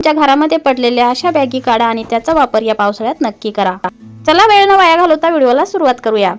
तुमच्या घरामध्ये पडलेल्या अशा बॅगी काढा आणि त्याचा वापर या पावसाळ्यात नक्की करा। चला वेळ न वाया घालवता व्हिडिओला सुरुवात करूया।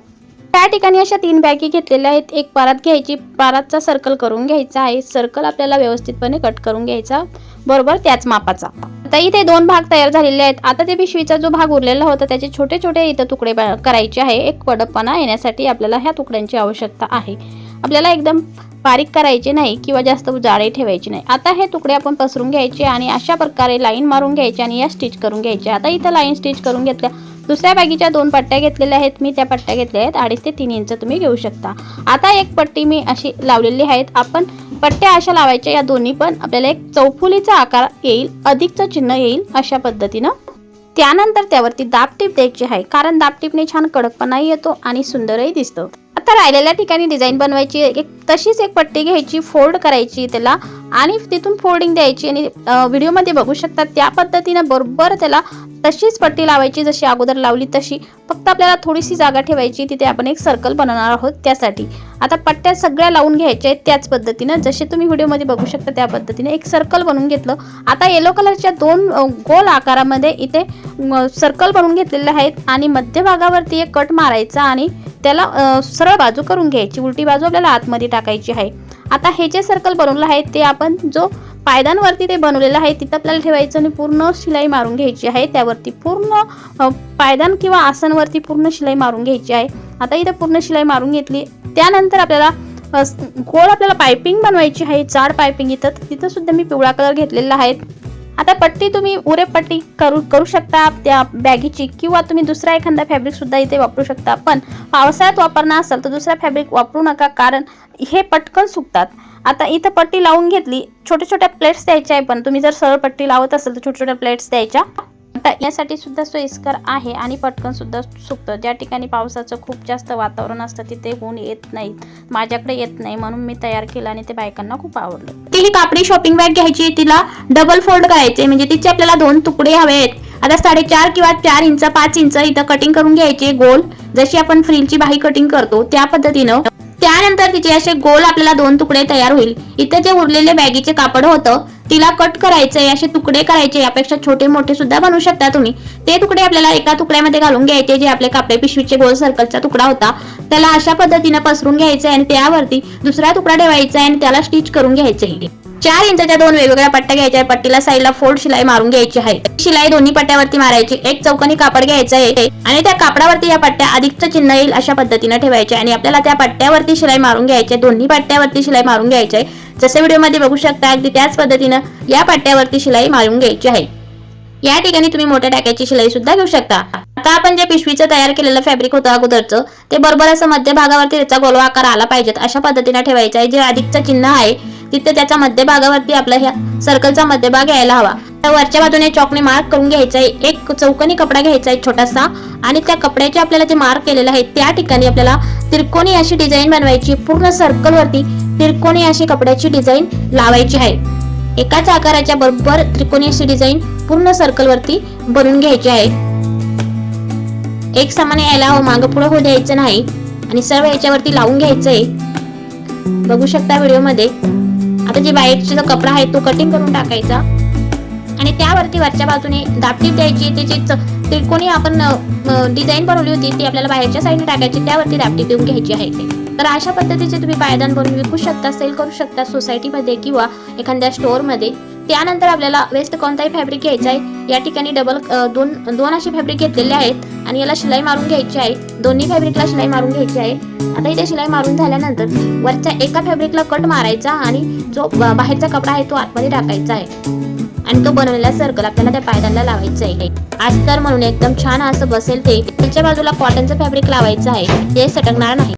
त्या ठिकाणी अशा 3 बॅगी घेतलेल्या आहेत। एक पारात घ्यायची, पाराचा सर्कल करून घ्यायचा आहे। सर्कल आपल्याला व्यवस्थितपणे कट करून घ्यायचा, बरोबर त्याच मापाचा। आता इथे 2 भाग तयार झालेले आहेत। आता ते पिशवीचा जो भाग उरलेला होता त्याचे छोटे छोटे इथे तुकडे करायचे आहे। एक कडकपणा येण्यासाठी आपल्याला ह्या तुकड्यांची आवश्यकता आहे। आपल्याला एकदम बारीक करायचे नाही किंवा जास्त जाडे ठेवायचे नाही। आता हे तुकडे आपण पसरून घ्यायचे आणि अशा प्रकारे लाईन मारून घ्यायचे आणि या स्टिच करून घ्यायचे। आता इथे लाईन स्टिच करून घेतल्या। दुसऱ्या बॅगीच्या 2 पट्ट्या घेतलेल्या आहेत। मी त्या पट्ट्या घेतल्या आहेत 2.5 ते 3 इंच तुम्ही घेऊ शकता। आता एक पट्टी मी अशी लावलेली आहेत। आपण पट्ट्या अशा लावायच्या, या दोन्ही पण आपल्याला एक चौफुलीचा आकार येईल, अधिकचं चिन्ह येईल अशा पद्धतीनं। त्यानंतर त्यावरती दाबटीप द्यायची आहे, कारण दाबटीपने छान कडकपणा येतो आणि सुंदरही दिसतं। आता राहिलेल्या ठिकाणी डिझाइन बनवायची। तशीच एक पट्टी घ्यायची, फोल्ड करायची त्याला आणि तिथून फोल्डिंग द्यायची आणि व्हिडिओमध्ये बघू शकता त्या पद्धतीने बरोबर त्याला तशीच पट्टी लावायची जशी अगोदर लावली तशी। फक्त आपल्याला थोडीशी जागा ठेवायची, तिथे आपण एक सर्कल बनवणार आहोत त्यासाठी। आता पट्ट्या सगळ्या लावून घ्यायच्या आहेत त्याच पद्धतीने जसे तुम्ही व्हिडिओमध्ये बघू शकता त्या पद्धतीने एक सर्कल बनवून घेतलं। आता येलो कलरच्या 2 गोल आकारामध्ये इथे सर्कल बनवून घेतलेले आहेत आणि मध्यभागावरती एक कट मारायचा आणि त्याला सरळ बाजू करून घ्यायची, उलटी बाजू आपल्याला आतमध्ये टाकायची आहे। आता हे जे सर्कल बनवलं आहे ते आपण जो पायदानवरती ते बनवलेलं आहे तिथं आपल्याला ठेवायचं आणि पूर्ण शिलाई मारून घ्यायची आहे। त्यावरती पूर्ण पायदान किंवा आसनवरती पूर्ण शिलाई मारून घ्यायची आहे। आता इथे पूर्ण शिलाई मारून घेतली। त्यानंतर आपल्याला गोल आपल्याला पायपिंग बनवायची आहे, जाड पायपिंग। तिथं सुद्धा मी पिवळा कलर घेतलेला आहे। आता पट्टी तुम्ही उरे पट्टी करू शकता त्या बॅगीची, किंवा तुम्ही दुसरा एखादा फॅब्रिक सुद्धा इथे वापरू शकता। पण पावसाळ्यात वापरणार असेल तर दुसरा फॅब्रिक वापरू नका, कारण हे पटकन सुकतात। आता इथं पट्टी लावून घेतली, छोट्या छोट्या प्लेट्स द्यायच्या आहे। पण तुम्ही जर सरळ पट्टी लावत असाल तर छोट्या छोट्या प्लेट्स द्यायच्या। आता यासाठी सुद्धा सोयीस्कर आहे आणि पटकन सुद्धा सुकतं। ज्या ठिकाणी पावसाचं खूप जास्त वातावरण असतं तिथे ऊन येत नाही, माझ्याकडे येत नाही, म्हणून मी तयार केलं आणि ते बायकांना खूप आवडलं। ती ही कापडी शॉपिंग बॅग घ्यायची, तिला डबल फोल्ड करायचे, म्हणजे तिचे आपल्याला 2 तुकडे हवे आहेत। आता 4.5 किंवा 4 इंच 5 इंच इथं कटिंग करून घ्यायचे गोल, जशी आपण फ्रिलची बाही कटिंग करतो त्या पद्धतीनं। त्यानंतर तिचे असे गोल आपल्याला 2 तुकडे तयार होईल। इथे जे उरलेले बॅगीचे कापड होतं तिला कट करायचंय, असे तुकडे करायचे, यापेक्षा छोटे मोठे सुद्धा बनवू शकता तुम्ही। ते तुकडे आपल्याला एका तुकड्यामध्ये घालून घ्यायचे, जे आपले कापडे पिशवीचे गोल सर्कलचा तुकडा होता त्याला अशा पद्धतीने पसरून घ्यायचं आणि त्यावरती दुसरा तुकडा ठेवायचा आहे आणि त्याला स्टिच करून घ्यायचे। 4 इंचच्या 2 वेगवेगळ्या पट्ट्या घ्यायच्या, पट्टीला साईडला फोल्ड शिलाई मारून घ्यायची आहे। शिलाई दोन्ही पट्ट्यावरती मारायची। एक चौकोनी कापड घ्यायचं आहे आणि त्या कापडावरती या पट्ट्या अधिकचं चिन्ह येईल अशा पद्धतीने ठेवायचे आणि आपल्याला त्या पट्ट्यावरती शिलाई मारून घ्यायची, दोन्ही पट्ट्यावरती शिलाई मारून घ्यायची आहे। जसे व्हिडिओमध्ये बघू शकता अगदी त्याच पद्धतीने या पट्ट्यावरती शिलाई मारून घ्यायची आहे। या ठिकाणी तुम्ही मोठ्या टाक्याची शिलाई सुद्धा घेऊ शकता। आता आपण जे पिशवीचं तयार केलेलं फॅब्रिक होतं अगोदरचं ते बरोबर असं मध्यभागावरती त्याचा गोल आकार आला पाहिजेत अशा पद्धतीने ठेवायचं आहे। जे अधिकचं चिन्ह आहे तिथे त्याच्या मध्यभागावरती आपला ह्या सर्कलचा मध्यभाग यायला हवा। वरच्या बाजूने चॉकने मार्क करून घ्यायचा आहे। एक चौकोनी कपडा घ्यायचा आहे छोटासा आणि त्या कपड्याचे आपल्याला जे मार्क केलेले आहे त्या ठिकाणी आपल्याला त्रिकोणी अशी डिझाईन बनवायची। पूर्ण सर्कल वरती त्रिकोणी अशी कपड्याची डिझाईन लावायची आहे। एकाच आकाराच्या बरोबर त्रिकोणी अशी डिझाईन पूर्ण सर्कल वरती बनवून घ्यायची आहे। एक समान यायला हवं, मागं पुढे होऊ द्यायचं नाही आणि सर्व याच्यावरती लावून घ्यायचंय, बघू शकता व्हिडिओमध्ये। आता जे बाहेरचा जो कपडा आहे तो कटिंग करून टाकायचा आणि त्यावरती वरच्या बाजूने दाबटीप द्यायची। त्याची त्रिकोणी आपण डिझाईन बनवली होती ती आपल्याला बाहेरच्या साईडने टाकायची, त्यावरती दाबटीप देऊन घ्यायची आहे। तर अशा पद्धतीचे तुम्ही पायदान बनवून विकू शकता, सेल करू शकता सोसायटीमध्ये किंवा एखाद्या स्टोअरमध्ये। त्यानंतर आपल्याला वेस्ट कोणताही फॅब्रिक घ्यायचा आहे। या ठिकाणी दोन असे फॅब्रिक घेतलेले आहेत आणि याला शिलाई मारून घ्यायची आहे। दोन्ही फॅब्रिकला शिलाई मारून घ्यायची आहे। आता इथे शिलाई मारून झाल्यानंतर वरच्या एका फॅब्रिकला कट मारायचा आणि जो बाहेरचा कपडा आहे तो आतमध्ये टाकायचा आहे आणि तो बनवलेला सर्कल आपल्याला त्या पायदानला लावायचा आहे। अस्तर म्हणून एकदम छान असं बसेल ते। त्याच्या बाजूला कॉटनचं फॅब्रिक लावायचं आहे, जे सटकणार नाही।